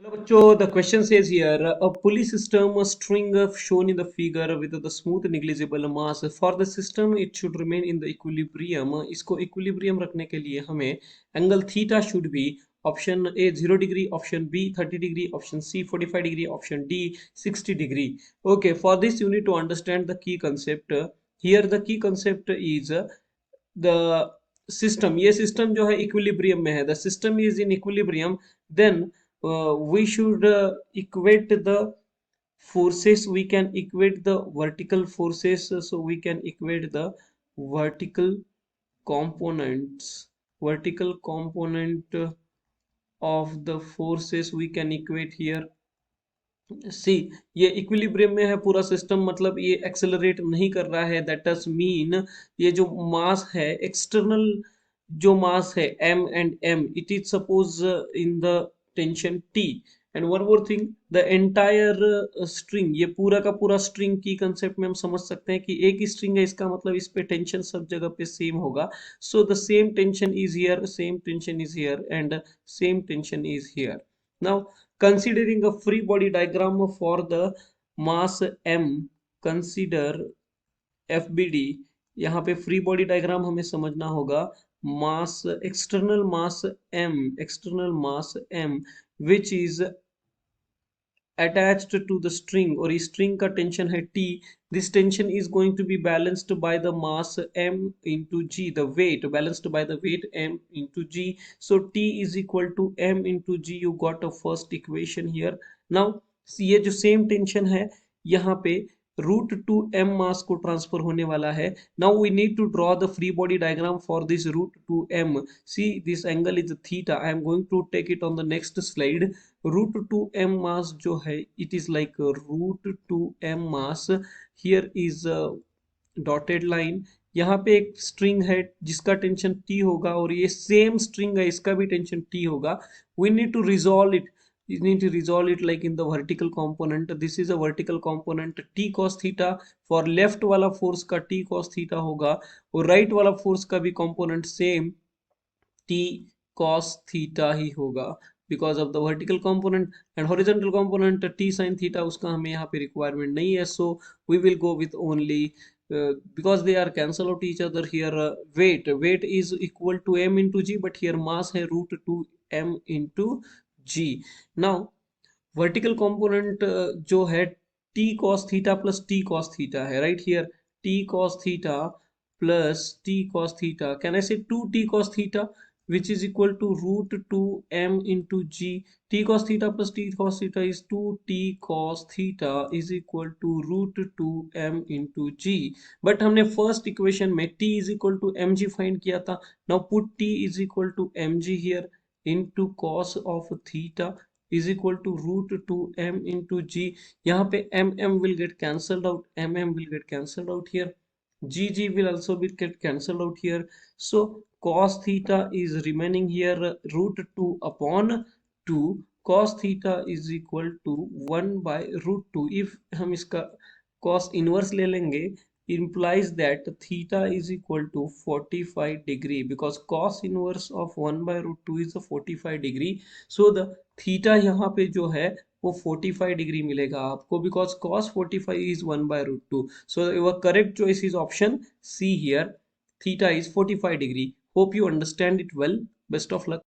Hello, bachcho. The question says here, a pulley system, a string shown in the figure with the smooth negligible mass. For the system, it should remain in the equilibrium. इसको equilibrium रखने के लिए हमें angle theta should be option A 0 degree, option B 30 degree, option C 45 degree, option D 60 degree. Okay, for this you need to understand the key concept. Here the key concept is the system. ये system जो है equilibrium में है. The system is in equilibrium. Then we should equate the forces. We can equate the vertical forces. So we can equate the vertical components. Vertical component of the forces we can equate here. सी ये equilibrium में है पूरा system, मतलब ये accelerate नहीं कर रहा है. दैट डज मीन ये जो मास है, एक्सटर्नल जो मास है m and m, it is suppose in the tension t. And one more thing, the entire string, ये पूरा का पूरा स्ट्रिंग की कंसेप्ट में हम समझ सकते हैं कि एक ही स्ट्रिंग है, इसका मतलब इस पे टेंशन सब जगह पे सेम होगा. So the same tension is here, same tension is here and same tension is here. Now, considering a free body diagram for the mass m, consider FBD. यहाँ पे फ्री बॉडी डायग्राम हमें समझना होगा. Mass, external mass m which is attached to the string, और इस string का tension है T. This tension is going to be balanced by the mass m into g, the weight balanced by the weight m into g. So T is equal to m into g. You got a first equation here. Now ये जो same tension है यहाँ पे root two m मास को transfer होने वाला है. Now we need to draw the free body diagram for this root two m. See this angle is theta. I am going to take it on the next slide. Root two m mass जो है, it is like root two m mass. Here is dotted line. यहाँ पे एक string है जिसका tension T होगा, और ये सेम स्ट्रिंग है, इसका भी टेंशन T होगा. We need to resolve it. You need to resolve it like in the vertical component. This is a vertical component T cos theta. For left वाला force का T cos theta होगा, और right वाला force का भी component same T cos theta ही होगा because of the vertical component. And horizontal component T sin theta, उसका हमें यहाँ पे requirement नहीं है. So we will go with only because they are cancel out each other here. Weight is equal to m into g, but here mass है root 2 m into g. Now vertical component जो है t cos theta plus t cos theta है, right here. T cos theta plus t cos theta, can I say 2t cos theta, which is equal to root 2 m into g. T cos theta plus t cos theta is 2t cos theta is equal to root 2 m into g. but हमने first equation में t is equal to mg find किया था. now put t is equal to mg here into cos of theta is equal to root 2 m into g. यहाँ पे m will get cancelled out, will get cancelled out here. G will also be get cancelled out here. So cos theta is remaining here, root 2 upon 2. cos theta is equal to 1 by root 2. if हम इसका cos inverse ले लेंगे, implies that theta is equal to 45 degree, because cos inverse of 1 by root 2 is a 45 degree. So the theta यहाँ पे जो है वो 45 degree मिलेगा आपको, because cos 45 is 1 by root 2. So your correct choice is option C here. Theta is 45 degree. Hope you understand it well. Best of luck.